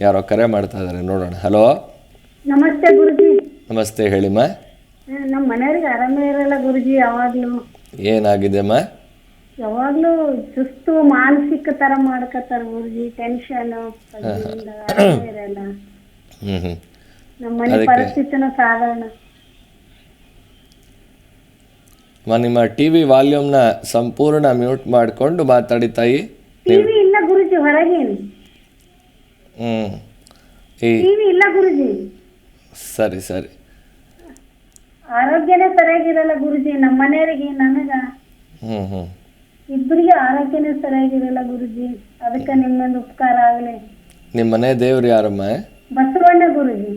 ಯಾರೋ ಕರೆ ಮಾಡ್ತಾ ಇದ್ದಾರೆ, ನೋಡೋಣ. ಹಲೋ, ನಮಸ್ತೆ ಗುರುಜಿ. ನಮಸ್ತೆ, ಹೇಳಿಮ್ಮ. ನಮ್ಮ ಮನೆಯವ್ರಿಗೆ ಆರಾಮೇ ಇರಲ್ಲ ಗುರುಜಿ. ಯಾವಾಗ್ಲೂ ಏನಾಗಿದೆಮ್ಮ? ಯಾವಾಗ್ಲೂ ಸುಸ್ತು, ಮಾನಸಿಕ ತರ ಮಾಡ್ಕತ್ತಾರ ಗುರುಜಿ. ಟೆನ್ಷನ್ ಆರಾಮೇ ಇರಲ್ಲ. ನಮ್ಮ ಮನೆ ಪರಿಸ್ಥಿತಿನೂ ಸಾಧಾರಣ. ನಿಮ್ಮ ಟಿವಿ ವಾಲ್ಯೂಮ್ನ ಸಂಪೂರ್ಣ ಮ್ಯೂಟ್ ಮಾಡಿಕೊಂಡು ಮಾತಾಡಿ ತಾಯಿ. ಟಿವಿ ಇಲ್ಲ ಗುರುಜಿ, ಹೊರಗೇನು ಟಿವಿ ಇಲ್ಲ ಗುರುಜಿ. ಸರಿ ಸರಿ. ಆರೋಗ್ಯನೇ ಸರಿಯಾಗಿರಲ್ಲ ಗುರುಜಿ. ನಮ್ಮ ಮನೆಯವರಿಗೆ, ನನಗ ಇಬ್ಬರಿಗೆ ಆರೋಗ್ಯನೇ ಸರಿಯಾಗಿರಲ್ಲ ಗುರುಜಿ. ಅದಕ್ಕೆ ನಿಮ್ಮೊಂದು ಉಪಕಾರ ಆಗಲಿ. ನಿಮ್ಮ ಮನೆ ದೇವ್ರು ಯಾರಮ್ಮ? ಬಸವಣ್ಣ ಗುರುಜಿ.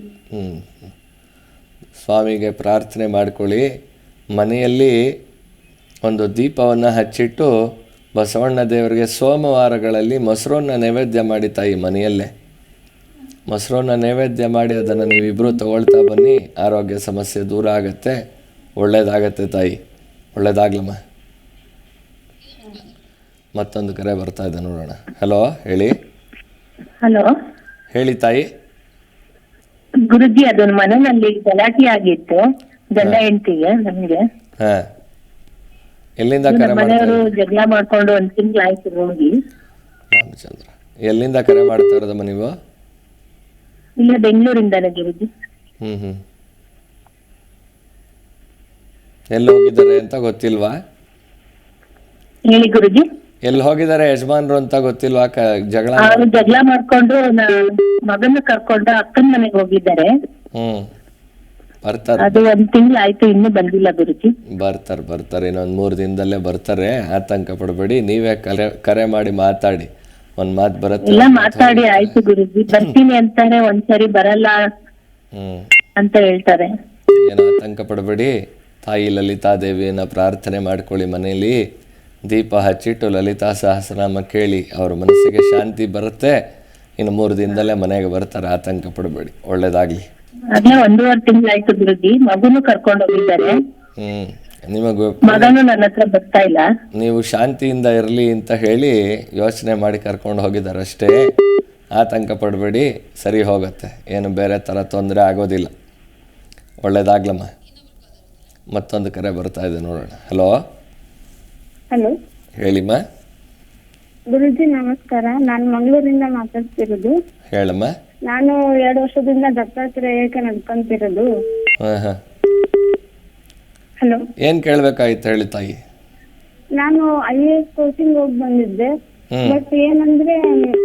ಸ್ವಾಮಿಗೆ ಪ್ರಾರ್ಥನೆ ಮಾಡ್ಕೊಳ್ಳಿ. ಮನೆಯಲ್ಲಿ ಒಂದು ದೀಪವನ್ನು ಹಚ್ಚಿಟ್ಟು ಬಸವಣ್ಣ ದೇವರಿಗೆ ಸೋಮವಾರಗಳಲ್ಲಿ ಮೊಸರನ್ನ ನೈವೇದ್ಯ ಮಾಡಿ ತಾಯಿ. ಮನೆಯಲ್ಲೇ ಮೊಸರನ್ನ ನೈವೇದ್ಯ ಮಾಡಿ ಅದನ್ನು ನೀವಿಬ್ಬರು ತಗೊಳ್ತಾ ಬನ್ನಿ. ಆರೋಗ್ಯ ಸಮಸ್ಯೆ ದೂರ ಆಗುತ್ತೆ, ಒಳ್ಳೆಯದಾಗತ್ತೆ ತಾಯಿ. ಒಳ್ಳೆಯದಾಗ್ಲಮ್ಮ. ಮತ್ತೊಂದು ಕರೆ ಬರ್ತಾ ಇದೆ, ನೋಡೋಣ. ಹಲೋ, ಹೇಳಿ. ಹಲೋ, ಹೇಳಿ ತಾಯಿ. ಗುರುಜಿ, ಅದೊಂದು ಮನೆಯಲ್ಲಿ ಗಲಾಟೆ ಆಗಿತ್ತು, ಗಂಡ ಹೆಂಡತಿಗೆ. ನಮಗೆ ಎಲ್ಲಿಂದ ಕರೆ ಮನೆಯವರು ಜಗಳ ಮಾಡ್ಕೊಂಡು 1 ತಿಂಗಳಾಯ್ತು ಹೋಗಿ. ರಾಮಚಂದ್ರ, ಎಲ್ಲಿಂದ ಕರೆ ಮಾಡ್ತಾ ಇರೋದಮ್ಮ ನೀವು? ಇಲ್ಲ, ಬೆಂಗಳೂರಿಂದಾನೆ ಗುರುಜಿ. ಎಲ್ಲಿ ಹೋಗಿದ್ದಾರೆ ಅಂತ ಗೊತ್ತಿಲ್ವಾ? ಹೇಳಿ ಗುರುಜಿ. ಎಲ್ಲಿ ಹೋಗಿದ್ದಾರೆ ಯಜಮಾನ್ರು ಅಂತ ಗೊತ್ತಿಲ್ವಾ? ಜಗಳ ಮಾಡ್ಕೊಂಡು ಮಗನ ಕರ್ಕೊಂಡು ಅಕ್ಕನ ಮನೆಗೆ ಹೋಗಿದ್ದಾರೆ. ಬರ್ತಾರೆ. ಅದು 1 ತಿಂಗಳಾಯ್ತು, ಇನ್ನೂ ಬಂದಿಲ್ಲ ಗುರುಜಿ. ಬರ್ತಾರೆ ಇನ್ನೊಂದು 3 ದಿನದಲ್ಲೇ ಬರ್ತಾರೆ. ಆತಂಕ ಪಡಬೇಡಿ. ನೀವೇ ಕರೆ ಮಾಡಿ ಮಾತಾಡಿ. ಒಂದ್ ಮಾತು ಬರುತ್ತೆ. ಎಲ್ಲ ಮಾತಾಡಿ ಆಯ್ತು ಗುರುಜಿ. ಬರ್ತೀನಿ ಅಂತಾರೆ, ಒಂದ್ಸರಿ ಬರಲ್ಲ ಅಂತ ಹೇಳ್ತಾರೆ. ಏನು ಆತಂಕ ಪಡಬೇಡಿ. ತಾಯಿ ಲಲಿತಾದೇವಿಯನ್ನ ಪ್ರಾರ್ಥನೆ ಮಾಡ್ಕೊಳ್ಳಿ. ಮನೆಯಲ್ಲಿ ದೀಪ ಹಚ್ಚಿಟ್ಟು ಲಲಿತಾ ಸಹಸ್ರನಾಮ ಕೇಳಿ. ಅವ್ರ ಮನಸ್ಸಿಗೆ ಶಾಂತಿ ಬರುತ್ತೆ. ಇನ್ನು 3 ದಿನದಲ್ಲೇ ಮನೆಗೆ ಬರ್ತಾರೆ. ಆತಂಕ ಪಡಬೇಡಿ, ಒಳ್ಳೇದಾಗ್ಲಿ. ಅದೇ 1.5 ತಿಂಗಳಾಯ್ತು ಗುರುಜಿ. ಮಗುನು ಕರ್ಕೊಂಡು ಹೋಗಿದ್ದಾರೆ. ನಿಮಗೂ ಮಗನು ನನ್ನ ಹತ್ರ ಬರ್ತಾ ಇಲ್ಲ. ನೀವು ಶಾಂತಿಯಿಂದ ಇರಲಿ ಅಂತ ಹೇಳಿ ಯೋಚನೆ ಮಾಡಿ ಕರ್ಕೊಂಡು ಹೋಗಿದ್ದಾರೆ ಅಷ್ಟೇ. ಆತಂಕ ಪಡಬೇಡಿ, ಸರಿ ಹೋಗುತ್ತೆ. ಏನು ಬೇರೆ ಥರ ತೊಂದರೆ ಆಗೋದಿಲ್ಲ. ಒಳ್ಳೇದಾಗ್ಲಮ್ಮ. ಮತ್ತೊಂದು ಕರೆ ಬರ್ತಾ ಇದೆ, ನೋಡೋಣ. ಹಲೋ. ಹಲೋ, ಹೇಳಿಮ್ಮ. ಗುರುಜಿ ನಮಸ್ಕಾರ. ನಾನು ಮಂಗಳೂರಿಂದ ಮಾತಾಡ್ತಿರೋದು. ಹೇಳಮ್ಮ. ನಾನು 2 ವರ್ಷದಿಂದ ದತ್ತಾತ್ರೇಯಕ್ಕೆ ನಡ್ಕೊಂತಿರೋದು. ಹಲೋ, ಏನ್ ಕೇಳ್ಬೇಕಾಗಿತ್ತು ಹೇಳಿ ತಾಯಿ. ನಾನು IAS ಕೋಚಿಂಗ್ ಹೋಗಿ ಬಂದಿದ್ದೆ. ಬಟ್ ಏನಂದ್ರೆ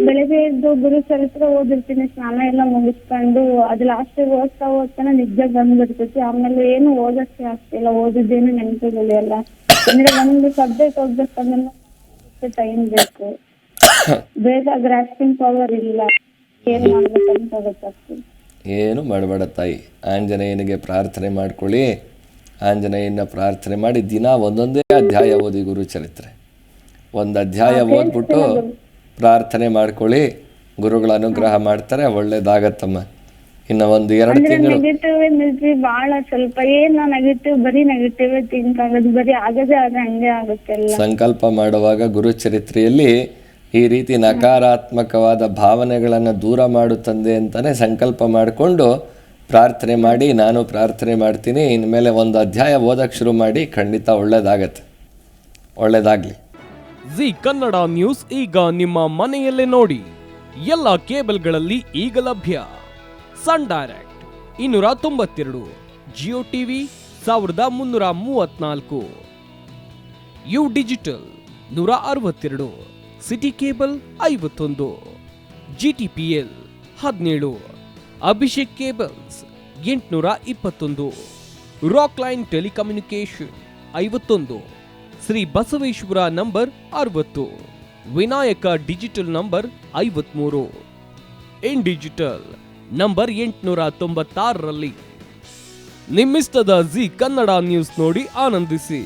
ಬೆಳಗ್ಗೆ ಎದ್ದು ಗುರು ಚರಿತ್ರೆ ಓದಿರ್ತೀನಿ, ಸ್ನಾನ ಎಲ್ಲ ಮುಗಿಸ್ಕೊಂಡು ಅದು ಲಾಸ್ಟ್ ಓದ್ತಾನೆ ನಿದ್ದೆ ಬಂದ್ಬಿಡ್ತೈತಿ. ಆಮೇಲೆ ಏನು ಓದಕ್ಕೆ ಆಗ್ತಿಲ್ಲ, ಓದಿದ್ದೇನು ನೆನಪಿಲ್ಲ. ಅಂದ್ರೆ ಒಂದು ಸಬ್ಜೆಕ್ಟ್ ಓದ್ಬೇಕಂದ್ರೆ ಟೈಮ್ ಬೇಕು, ಬೇಗ ಗ್ರಾಸ್ಪಿಂಗ್ ಪವರ್ ಇಲ್ಲ. ಏನ್ ಮಾಡ್ಬೇಕಂತ ಗೊತ್ತಾಗ್ತದೆ. ಏನು ಮಾಡಬೇಡ ತಾಯಿ. ಆಂಜನೇಯನಿಗೆ ಪ್ರಾರ್ಥನೆ ಮಾಡ್ಕೊಳ್ಳಿ. ಆಂಜನೇಯನ ಪ್ರಾರ್ಥನೆ ಮಾಡಿ ದಿನ ಒಂದೊಂದೇ ಅಧ್ಯಾಯ ಓದಿ. ಗುರು ಚರಿತ್ರೆ 1 ಅಧ್ಯಾಯ ಓದ್ಬಿಟ್ಟು ಪ್ರಾರ್ಥನೆ ಮಾಡ್ಕೊಳ್ಳಿ. ಗುರುಗಳ ಅನುಗ್ರಹ ಮಾಡ್ತಾರೆ, ಒಳ್ಳೇದಾಗತ್ತಮ್ಮ. ಇನ್ನು 1-2 ತಿಂಗಳು ನೆಗೆಟಿವ್ ಎನರ್ಜಿ ಬಹಳ ಸ್ವಲ್ಪ. ಏನು ನೆಗೆಟಿವ್, ಬರೀ ನೆಗೆಟಿವ್ ಥಿಂಕ್ ಆಗೋದು, ಬರೀ ಆಗದೆ ಹಂಗೆ ಆಗುತ್ತೆ. ಸಂಕಲ್ಪ ಮಾಡುವಾಗ ಗುರು ಚರಿತ್ರೆಯಲ್ಲಿ ಈ ರೀತಿ ನಕಾರಾತ್ಮಕವಾದ ಭಾವನೆಗಳನ್ನು ದೂರ ಮಾಡು ತಂದೆ ಅಂತಲೇ ಸಂಕಲ್ಪ ಮಾಡಿಕೊಂಡು ಪ್ರಾರ್ಥನೆ ಮಾಡಿ. ನಾನು ಪ್ರಾರ್ಥನೆ ಮಾಡ್ತೀನಿ. ಇನ್ಮೇಲೆ 1 ಅಧ್ಯಾಯ ಓದಕ್ಕೆ ಶುರು ಮಾಡಿ. ಖಂಡಿತ ಒಳ್ಳೇದಾಗತ್ತೆ. ಒಳ್ಳೇದಾಗಲಿ. ಜಿ ಕನ್ನಡ ನ್ಯೂಸ್ ಈಗ ನಿಮ್ಮ ಮನೆಯಲ್ಲೇ ನೋಡಿ. ಎಲ್ಲ ಕೇಬಲ್ಗಳಲ್ಲಿ ಈಗ ಲಭ್ಯ. Sun Direct 292, Jio TV 1334, U digital 162, city cable 51, GTPL 17, Abhishek cables 821, Rockline telecommunication 51, Shri Basaveshwara number 60, Vinayaka digital number 53, in digital number 896ರಲ್ಲಿ. ನಿಮ್ಮಿಸ್ತದ ಜಿ ಕನ್ನಡ ನ್ಯೂಸ್ ನೋಡಿ ಆನಂದಿಸಿ.